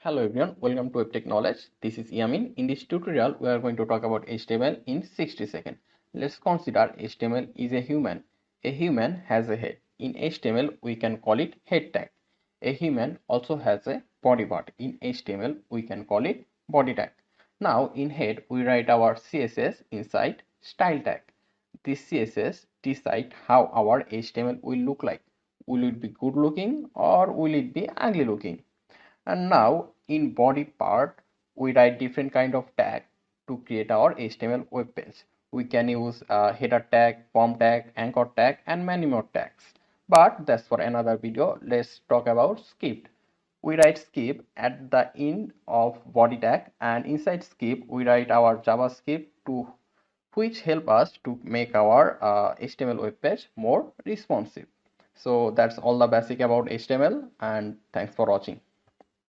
Hello everyone, welcome to WebTech Knowledge. This is Yamin. In this tutorial, we are going to talk about HTML in 60 seconds. Let's consider HTML is a human. A human has a head. In HTML, we can call it head tag. A human also has a body part. In HTML, we can call it body tag. Now, in head, we write our CSS inside style tag. This CSS decide how our HTML will look like. Will it be good looking or will it be ugly looking? And now in body part, we write different kind of tag to create our HTML web page. We can use header tag, form tag, anchor tag, and many more tags. But that's for another video. Let's talk about skip. We write skip at the end of body tag, and inside skip we write our JavaScript to which help us to make our HTML web page more responsive. So that's all the basic about HTML, and thanks for watching.